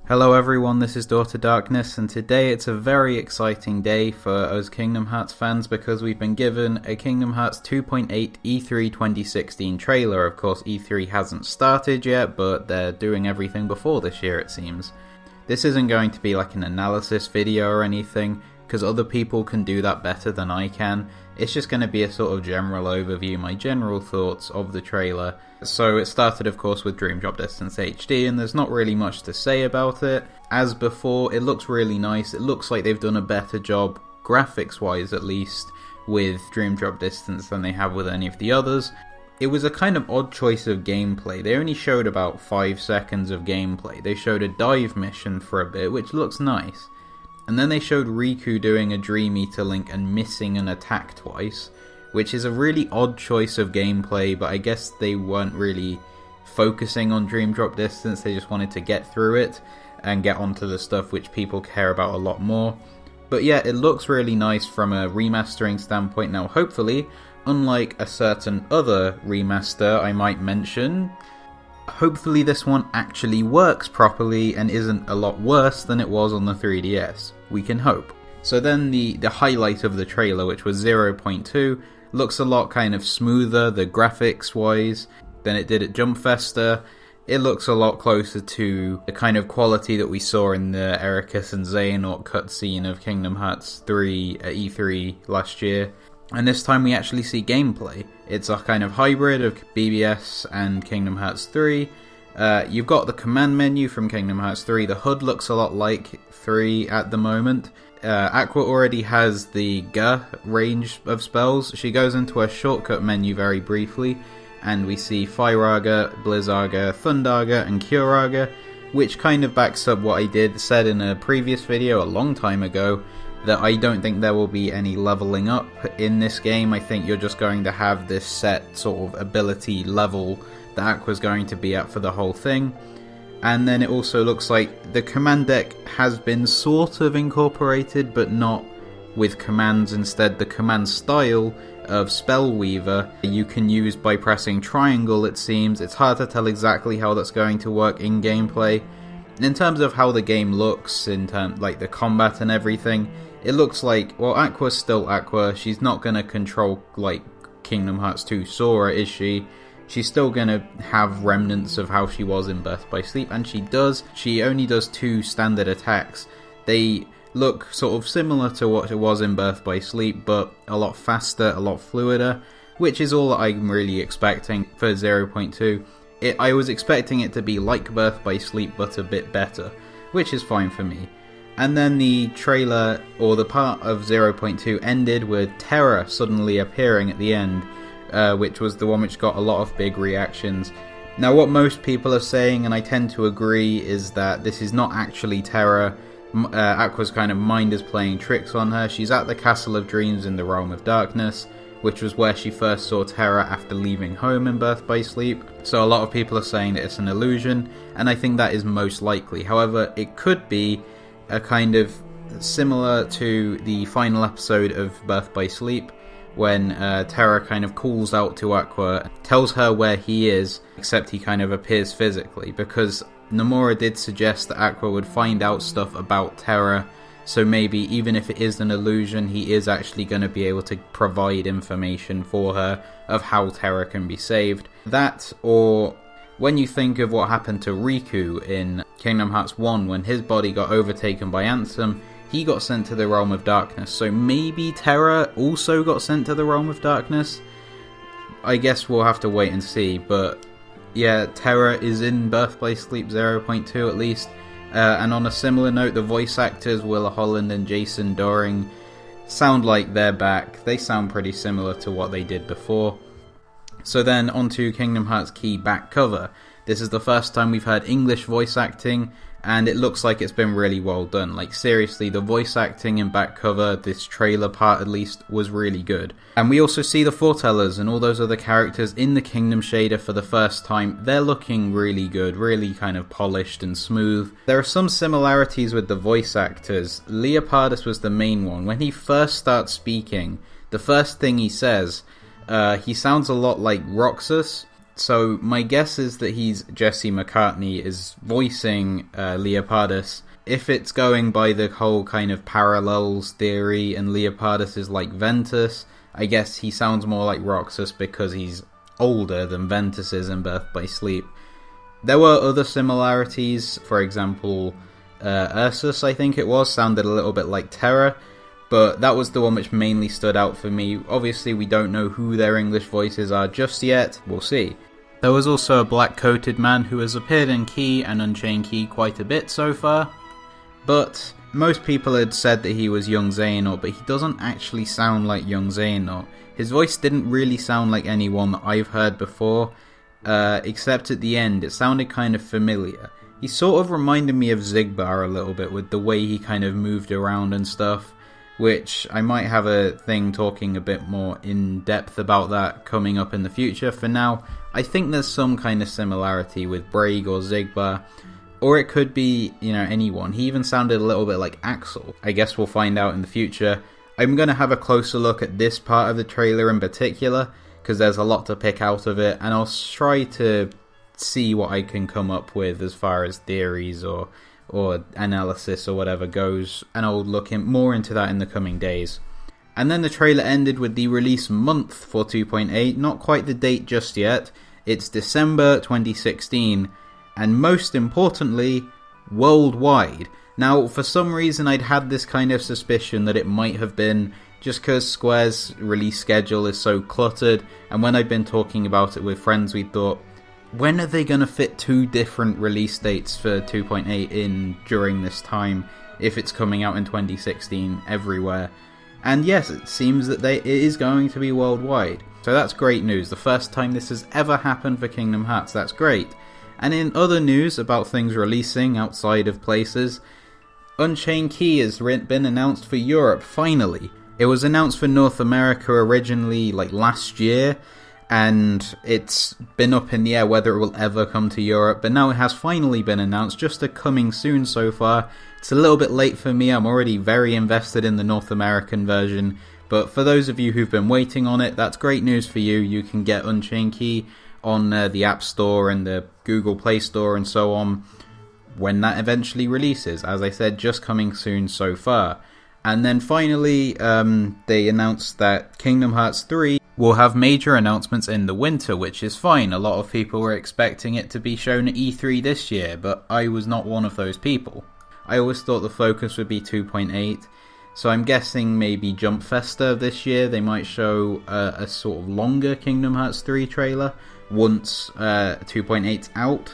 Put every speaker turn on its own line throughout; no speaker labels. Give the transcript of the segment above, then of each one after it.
Hello everyone, this is Daughter Darkness, and today it's a very exciting day for us Kingdom Hearts fans because we've been given a Kingdom Hearts 2.8 E3 2016 trailer. Of course, E3 hasn't started yet, but they're doing everything before this year, it seems. This isn't going to be like an analysis video or anything, because other people can do that better than I can. It's just going to be a sort of general overview, my general thoughts of the trailer. So it started of course with Dream Drop Distance HD, and there's not really much to say about it. As before, it looks really nice. It looks like they've done a better job, graphics wise at least, with Dream Drop Distance than they have with any of the others. It was a kind of odd choice of gameplay. They only showed about 5 seconds of gameplay. They showed a dive mission for a bit, which looks nice. And then they showed Riku doing a Dream Eater Link and missing an attack twice, which is a really odd choice of gameplay, but I guess they weren't really focusing on Dream Drop Distance. They just wanted to get through it and get onto the stuff which people care about a lot more. But yeah, it looks really nice from a remastering standpoint. Now hopefully, unlike a certain other remaster I might mention, hopefully this one actually works properly and isn't a lot worse than it was on the 3DS. We can hope. So then the highlight of the trailer, which was 0.2, looks a lot kind of smoother, the graphics wise, than it did at Jump Festa. It looks a lot closer to the kind of quality that we saw in the Ericus and Xehanort cutscene of Kingdom Hearts 3 at E3 last year. And this time we actually see gameplay. It's a kind of hybrid of BBS and Kingdom Hearts 3. You've got the command menu from Kingdom Hearts 3. The HUD looks a lot like 3 at the moment. Aqua already has the G range of spells. She goes into a shortcut menu very briefly, and we see Firaga, Blizzaga, Thundaga, and Curaga, which kind of backs up what I said in a previous video a long time ago, that I don't think there will be any leveling up in this game. I think you're just going to have this set sort of ability level that Aqua's going to be at for the whole thing. And then it also looks like the command deck has been sort of incorporated, but not with commands. Instead, the command style of Spellweaver you can use by pressing triangle, it seems. It's hard to tell exactly how that's going to work in gameplay. In terms of how the game looks, in terms like the combat and everything, it looks like, well, Aqua's still Aqua. She's not going to control like Kingdom Hearts 2 Sora, is she? She's still going to have remnants of how she was in Birth by Sleep, and she does. She only does 2 standard attacks. They look sort of similar to what it was in Birth by Sleep, but a lot faster, a lot fluider, which is all that I'm really expecting for 0.2. I was expecting it to be like Birth by Sleep, but a bit better, which is fine for me. And then the trailer, or the part of 0.2, ended with Terra suddenly appearing at the end, which was the one which got a lot of big reactions. Now what most people are saying, and I tend to agree, is that this is not actually Terra. Aqua's kind of mind is playing tricks on her. She's at the Castle of Dreams in the Realm of Darkness, which was where she first saw Terra after leaving home in Birth by Sleep. So a lot of people are saying that it's an illusion, and I think that is most likely. However, it could be a kind of similar to the final episode of Birth by Sleep, when Terra kind of calls out to Aqua, tells her where he is, except he kind of appears physically, because Nomura did suggest that Aqua would find out stuff about Terra, so maybe even if it is an illusion, he is actually going to be able to provide information for her of how Terra can be saved. That, or when you think of what happened to Riku in Kingdom Hearts 1 when his body got overtaken by Ansem, he got sent to the Realm of Darkness, so maybe Terra also got sent to the Realm of Darkness? I guess we'll have to wait and see, but yeah, Terra is in Birth by Sleep 0.2 at least. And on a similar note, the voice actors Willa Holland and Jason Doring sound like they're back. They sound pretty similar to what they did before. So then onto Kingdom Hearts Key back cover. This is the first time we've heard English voice acting, and it looks like it's been really well done. Like seriously, the voice acting in back cover, this trailer part at least, was really good. And we also see the foretellers and all those other characters in the Kingdom shader for the first time. They're looking really good, really kind of polished and smooth. There are some similarities with the voice actors. Leopardus was the main one. When he first starts speaking, the first thing he says, he sounds a lot like Roxas. So my guess is that Jesse McCartney is voicing Leopardus. If it's going by the whole kind of parallels theory and Leopardus is like Ventus, I guess he sounds more like Roxas because he's older than Ventus is in Birth by Sleep. There were other similarities. For example, Ursus, I think it was, sounded a little bit like Terra, but that was the one which mainly stood out for me. Obviously, we don't know who their English voices are just yet. We'll see. There was also a black-coated man who has appeared in Key and Unchained Key quite a bit so far, but most people had said that he was young Xehanort, but he doesn't actually sound like young Xehanort. His voice didn't really sound like anyone that I've heard before, except at the end. It sounded kind of familiar. He sort of reminded me of Xigbar a little bit with the way he kind of moved around and stuff, which I might have a thing talking a bit more in depth about that coming up in the future. For now, I think there's some kind of similarity with Braig or Xigbar, or it could be, anyone. He even sounded a little bit like Axel. I guess we'll find out in the future. I'm going to have a closer look at this part of the trailer in particular, because there's a lot to pick out of it, and I'll try to see what I can come up with as far as theories or analysis or whatever goes, and I'll look more into that in the coming days. And then the trailer ended with the release month for 2.8, not quite the date just yet. It's December 2016, and most importantly, worldwide. Now, for some reason I'd had this kind of suspicion that it might have been just because Square's release schedule is so cluttered, and when I've been talking about it with friends, we thought, when are they going to fit 2 different release dates for 2.8 in during this time, if it's coming out in 2016 everywhere? And yes, it seems that it is going to be worldwide. So that's great news. The first time this has ever happened for Kingdom Hearts. That's great. And in other news about things releasing outside of places, Unchained Key has been announced for Europe, finally. It was announced for North America originally, last year, and it's been up in the air whether it will ever come to Europe, but now it has finally been announced, just a coming soon so far. It's a little bit late for me, I'm already very invested in the North American version, but for those of you who've been waiting on it, that's great news for you. You can get Unchained Key on the App Store and the Google Play Store and so on when that eventually releases. As I said, just coming soon so far. And then finally, they announced that Kingdom Hearts 3 will have major announcements in the winter, which is fine. A lot of people were expecting it to be shown at E3 this year, but I was not one of those people. I always thought the focus would be 2.8, so I'm guessing maybe Jump Festa this year they might show a sort of longer Kingdom Hearts 3 trailer once 2.8's out.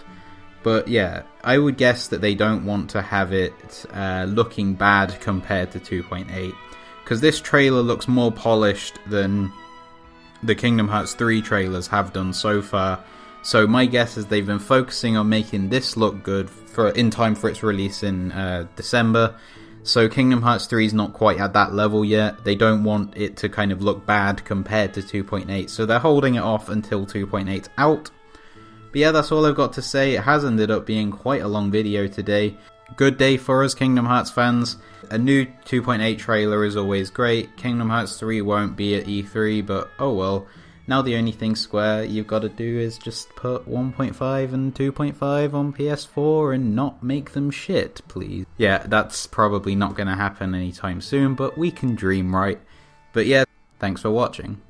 But yeah, I would guess that they don't want to have it looking bad compared to 2.8, because this trailer looks more polished than the Kingdom Hearts 3 trailers have done so far. So my guess is they've been focusing on making this look good in time for its release in December. So Kingdom Hearts 3 is not quite at that level yet. They don't want it to kind of look bad compared to 2.8, so they're holding it off until 2.8's out. But yeah, that's all I've got to say. It has ended up being quite a long video today. Good day for us Kingdom Hearts fans. A new 2.8 trailer is always great. Kingdom Hearts 3 won't be at E3, but oh well. Now the only thing Square you've got to do is just put 1.5 and 2.5 on PS4 and not make them shit, please. Yeah, that's probably not going to happen anytime soon, but we can dream, right? But yeah, thanks for watching.